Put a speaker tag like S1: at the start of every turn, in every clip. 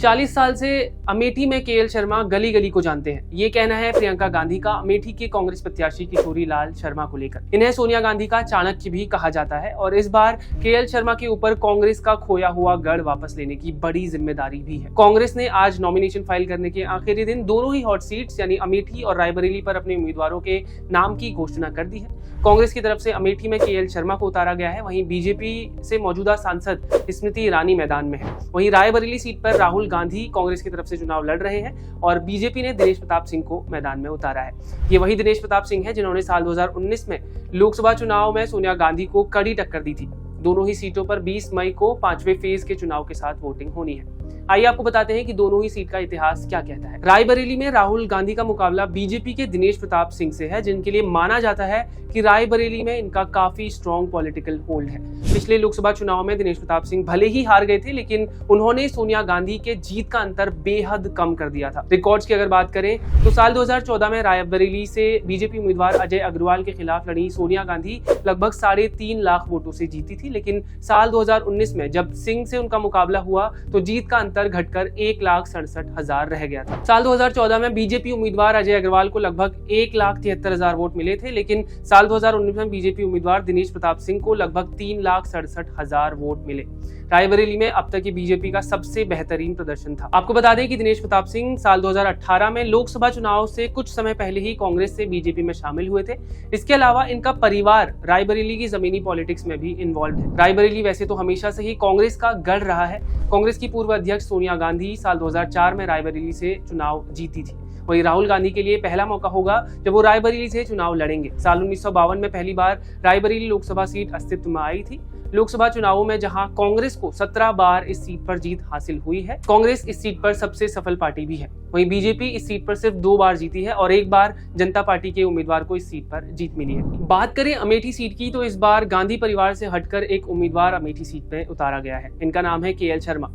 S1: 40 साल से अमेठी में केएल शर्मा गली गली को जानते हैं। ये कहना है प्रियंका गांधी का अमेठी के कांग्रेस प्रत्याशी किशोरी लाल शर्मा को लेकर। इन्हें सोनिया गांधी का चाणक्य भी कहा जाता है और इस बार केएल शर्मा के ऊपर कांग्रेस का खोया हुआ गढ़ वापस लेने की बड़ी जिम्मेदारी भी है। कांग्रेस ने आज नॉमिनेशन फाइल करने के आखिरी दिन दोनों ही हॉट सीट्स यानी अमेठी और रायबरेली पर अपने उम्मीदवारों के नाम की घोषणा कर दी है। कांग्रेस की तरफ से अमेठी में केएल शर्मा को उतारा गया है, वहीं बीजेपी से मौजूदा सांसद स्मृति ईरानी मैदान में है। वहीं रायबरेली सीट पर राहुल गांधी कांग्रेस की तरफ से चुनाव लड़ रहे हैं और बीजेपी ने दिनेश प्रताप सिंह को मैदान में उतारा है। ये वही दिनेश प्रताप सिंह है जिन्होंने साल 2019 में लोकसभा चुनाव में सोनिया गांधी को कड़ी टक्कर दी थी। दोनों ही सीटों पर 20 मई को 5वें फेज के चुनाव के साथ वोटिंग होनी है। आइए आपको बताते हैं कि दोनों ही सीट का इतिहास क्या कहता है। रायबरेली में राहुल गांधी का मुकाबला बीजेपी के दिनेश प्रताप सिंह से है, जिनके लिए माना जाता है कि रायबरेली में इनका काफी स्ट्रॉन्ग पॉलिटिकल होल्ड है। पिछले लोकसभा चुनाव में दिनेश प्रताप सिंह भले ही हार गए थे, लेकिन उन्होंने सोनिया गांधी के जीत का अंतर बेहद कम कर दिया था। रिकॉर्ड्स की अगर बात करें तो साल 2014 में रायबरेली से बीजेपी उम्मीदवार अजय अग्रवाल के खिलाफ लड़ी सोनिया गांधी लगभग 3.5 लाख वोटों से जीती थी, लेकिन साल 2019 में जब सिंह से उनका मुकाबला हुआ तो जीत का अंतर घटकर 1,67,000 रह गया था। साल 2014 में बीजेपी उम्मीदवार अजय अग्रवाल को लगभग 1,73,000 वोट मिले थे, लेकिन साल 2019 में बीजेपी उम्मीदवार दिनेश प्रताप सिंह को लगभग 3,67,000 वोट मिले। रायबरेली में अब तक की बीजेपी का सबसे बेहतरीन प्रदर्शन था। आपको बता दें कि दिनेश प्रताप सिंह साल 2018 में लोकसभा चुनाव से कुछ समय पहले ही कांग्रेस से बीजेपी में शामिल हुए थे। इसके अलावा इनका परिवार रायबरेली की जमीनी पॉलिटिक्स में भी इन्वॉल्व है। रायबरेली वैसे तो हमेशा से ही कांग्रेस का गढ़ रहा है। कांग्रेस की पूर्व अध्यक्ष सोनिया गांधी साल 2004 में रायबरेली से चुनाव जीती थी। वही राहुल गांधी के लिए पहला मौका होगा जब वो रायबरेली से चुनाव लड़ेंगे। साल 1952 में पहली बार रायबरेली लोकसभा सीट अस्तित्व में आई थी। लोकसभा चुनावों में जहां कांग्रेस को 17 बार इस सीट पर जीत हासिल हुई है, कांग्रेस इस सीट पर सबसे सफल पार्टी भी है। वहीं बीजेपी इस सीट पर सिर्फ 2 बार जीती है और 1 बार जनता पार्टी के उम्मीदवार को इस सीट पर जीत मिली है। बात करें अमेठी सीट की तो इस बार गांधी परिवार से हटकर एक उम्मीदवार अमेठी सीट पर उतारा गया है। इनका नाम है केएल शर्मा।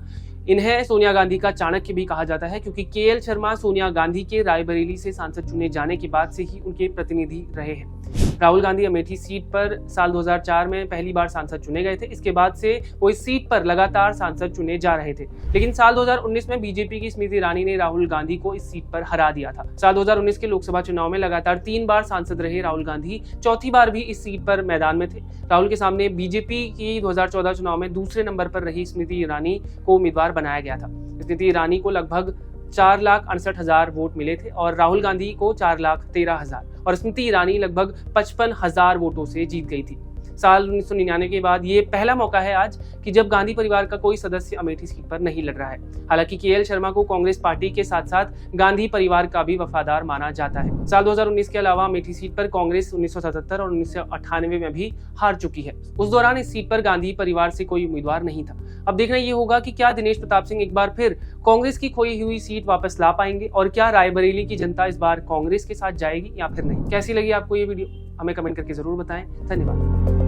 S1: इन्हें सोनिया गांधी का चाणक्य भी कहा जाता है, क्योंकि केएल शर्मा सोनिया गांधी के रायबरेली से सांसद चुने जाने के बाद से ही उनके प्रतिनिधि रहे हैं। राहुल गांधी अमेठी सीट पर साल 2004 में पहली बार सांसद चुने गए थे। इसके बाद से वो इस सीट पर लगातार सांसद चुने जा रहे थे, लेकिन साल 2019 में बीजेपी की स्मृति ईरानी ने राहुल गांधी को इस सीट पर हरा दिया था। साल 2019 के लोकसभा चुनाव में लगातार 3 बार सांसद रहे राहुल गांधी, चौथी बार भी इस सीट पर मैदान में थे। राहुल के सामने बीजेपी की 2014 चुनाव में दूसरे नंबर पर रही स्मृति ईरानी को उम्मीदवार बनाया गया था। स्मृति ईरानी को लगभग 4,68,000 वोट मिले थे और राहुल गांधी को 4,13,000 और स्मृति ईरानी लगभग 55,000 वोटों से जीत गई थी। साल 1999 के बाद ये पहला मौका है आज कि जब गांधी परिवार का कोई सदस्य अमेठी सीट पर नहीं लड़ रहा है। हालांकि केएल शर्मा को कांग्रेस पार्टी के साथ साथ गांधी परिवार का भी वफादार माना जाता है। साल 2019 के अलावा अमेठी सीट पर कांग्रेस 1977 और 1998 में भी हार चुकी है। उस दौरान इस सीट पर गांधी परिवार से कोई उम्मीदवार नहीं था। अब देखना ये होगा कि क्या दिनेश प्रताप सिंह एक बार फिर कांग्रेस की खोई हुई सीट वापस ला पाएंगे और क्या रायबरेली की जनता इस बार कांग्रेस के साथ जाएगी या फिर नहीं। कैसी लगी आपको ये वीडियो, हमें कमेंट करके जरूर बताएं। धन्यवाद।